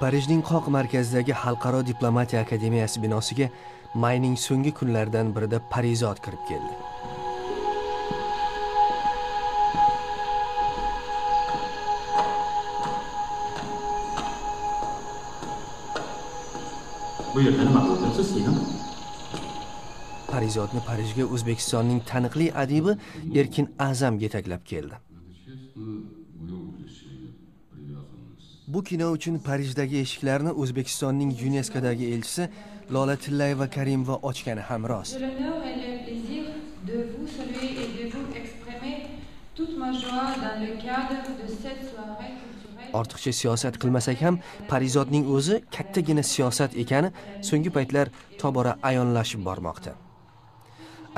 Parijning qoq markazidagi Xalqaro diplomatiya akademiyasi binosiga mayning so'nggi kunlaridan birida Parizod kirib keldi. Bu yerda nima qilyapsiz siz? Parizodni Parijga O'zbekistonning taniqli adibi Erkin A'zam yetaklab keldi. Bu kino uchun Parijdagi eshiklarni O'zbekistonning UNESCOdagi elchisi Lola Tillayeva-Karimova ochgani ham rost. Ortiqcha siyosat qilmasak ham, Parizodning o'zi kattagina siyosat ekani so'nggi paytlar tobora ayonlashib bormoqda.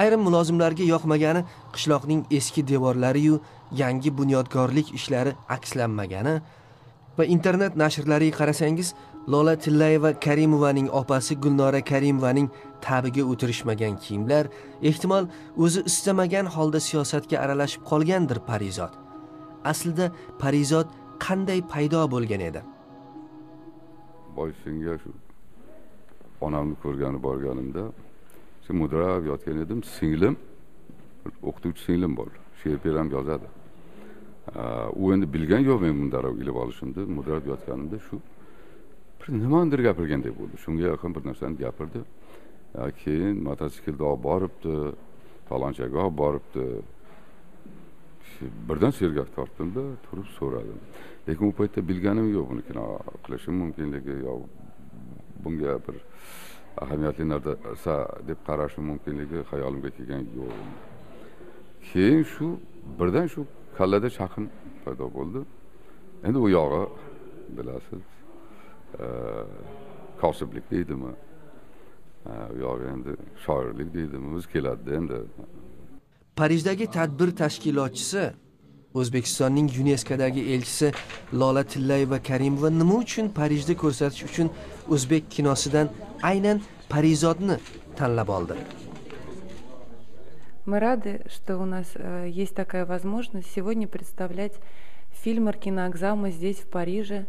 Ayrim mulozimlarga yoqmagani qishloqning eski devorlari-yu yangi bunyodkorlik ishlari akslanmagani va internet nashrlariga qarasangiz, Lola Tillayeva-Karimovaning opasi Gulnora Karimovaning tabiga o'tirishmagan kiyimlar, ehtimol o'zi istamagan holda siyosatga aralashib qolgandir Parizod. Aslida Parizod qanday paydo bo'lgan edi? Boysunga shu onamni ko'rgani borganimda, shu mudrab yotgan edim, singlim, o'qituvchi singlim bor. She'r ham yozadi. U endi bilgan yo'q men bunday ilib olishimni, mudrab yotganimda sshu bir nimadir gapirgandek bo'ldi. Shunga yaqin bir narsani gapirdi. Keyin mototsiklda olib boribdi, falonchaga olib boribdi. Birdan sergak tortdim-da, turib so'radim. Lekin u paytda bilganim yo'q, buni kino qilishim mumkinligi yo bunga bir ahamiyatli narsa deb qarashim mumkinligi xayolimga kelgan yo'q. Keyin shu birdan shu kallada chaqin paydo bo'ldi. Endi u yog'i bilasiz, kosiblik deydimi? U yog'i endi shoirlik deydimi? O'zi keladi endi. Parijdagi tadbir tashkilotchisi, O'zbekistonning UNESCOdagi elchisi Lola Tillayeva-Karimova nima uchun Parijda ko'rsatish uchun o'zbek kinosidan aynan Parizodni tanlab oldi? Мы рады, что у нас есть такая возможность сегодня представлять фильм Эркина A'Zama здесь, в Париже,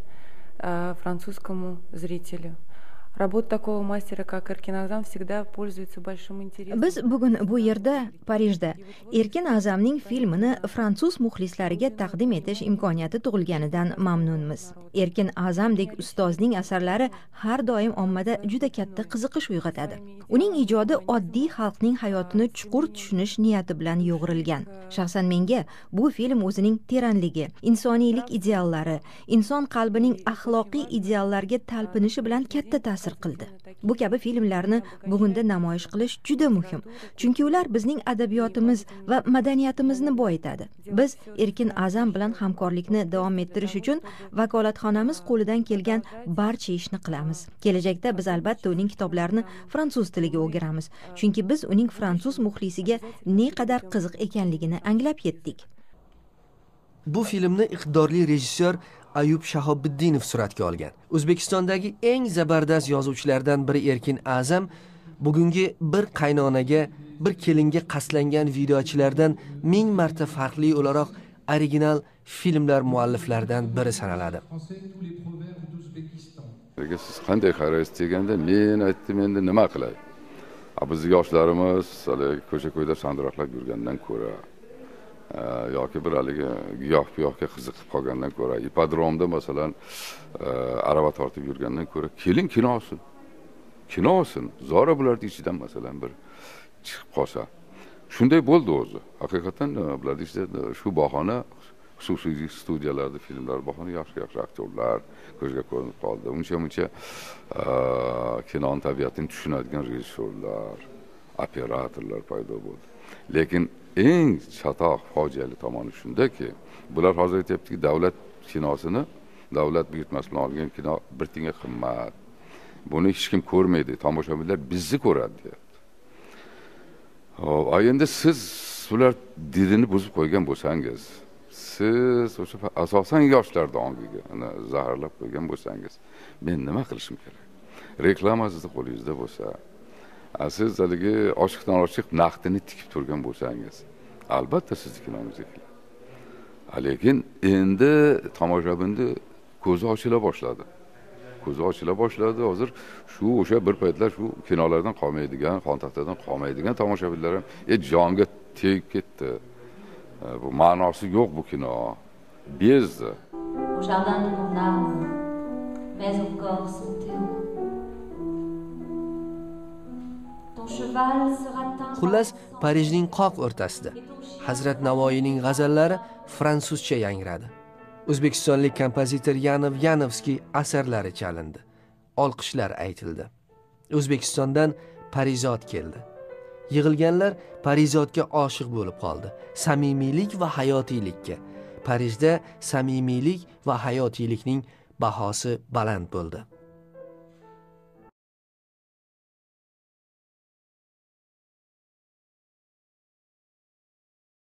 французскому зрителю. Работа такого мастера, как Эркин A'Zam, всегда пользуется большим интересом. Biz bugun bu yerda, Parijda, Erkin A'Zamning filmini fransuz muxlislariga taqdim etish imkoniyati tug'ilganidan mamnunmiz. Erkin A'Zamdek ustozning asarlari har doim ommada juda katta qiziqish uyg'otadi. Uning ijodi oddiy xalqning hayotini chuqur tushunish niyati bilan yo'g'rilgan. Shaxsan menga bu film o'zining teranligi, insoniylik ideallari, inson qalbining axloqiy ideallarga talpinishi bilan katta ta'sir qildi. Bu kabi filmlarni bugunda namoyish qilish juda muhim, chunki ular bizning adabiyotimiz va madaniyatimizni boyitadi. Biz Erkin A'Zam bilan hamkorlikni davom ettirish uchun vakolatxonamiz qo'lidan kelgan barcha ishni qilamiz. Kelajakda biz albatta uning kitoblarini fransuz tiliga o'giramiz, chunki biz uning fransuz muxlisiga ne qadar qiziq ekanligini anglab yetdik. Bu filmni iqtidorli rejissyor Ayub Shahobiddinov suratga olgan. O'zbekistondagi eng zabardast yozuvchilardan biri Erkin A'Zam bugungi bir qaynonaga, bir kelinga qasdlangan videochilardan 1000 marta farqli o'laroq original filmlar mualliflaridan biri sanaladi. Siz qanday qaraysiz deganda, men aytdim, endi nima qilay? Biz yoshlarimiz ko'cha-ko'yda sandiroqlab yurgandan ko'ra yoki bir haligi giyoh-piyohga qiziqib qolgandan ko'ra, ipodromda masalan arava tortib yurgandan ko'ra, keling kino olsin. Kino olsin. Zora bularning ichidan masalan bir chiqib qolsa. Shunday bo'ldi o'zi. Haqiqatan bularning ichida shu bahona xususiy studiyalarda filmlar bahona yaxshi aktyorlar ko'zga ko'rinib qoldi. Uncha kinoning tabiatini tushunadigan rejissyorlar, operatorlar paydo bo'ldi. Lekin eng chatoq fojiali tomoni shundaki, bular hozir aytibdiki, davlat kinosini, davlat buyurtmasi bilan olgan kino bir tinga qimmat. Buni hech kim ko'rmaydi, tomoshabinlar bizni ko'radi deyapti. Endi siz ular dilini buzib qo'ygan bo'lsangiz, siz o'sha asosan yoshlar ongiga zaharlab qo'ygan bo'lsangiz, men nima qilishim kerak? Reklama sizni qo'lingizda bo'lsa, siz haligi ochiqdan ochiq naqdini tikib turgan bo'lsangiz, albatta sizni kinongizga keladi. Lekin endi tomoshabinni ko'zi ochila boshladi. ko'zi ochila boshladi. Hozir shu o'sha bir paytlar shu kinolardan qolmaydigan, qon taxtadan qolmaydigan tomoshabinlar ham jonga tegib ketdi. Bu ma'nosi yo'q bu kino. Bezdi. Au jardin de mon âme, mais au corps son terreau. Ton cheval sera teint. Xullas, Parijning qoq o'rtasida Hazrat Navoiyning g'azallari fransuzcha yangradi. O'zbekistonlik kompozitor Yanov Yanovskiy asarlari chalindi. Olqishlar aytildi. O'zbekistondan Parizod keldi. Yig'ilganlar Parizodga oshiq bo'lib qoldi. Samimiylik va hayotiylikka. Parijda samimiylik va hayotiylikning bahosi baland bo'ldi.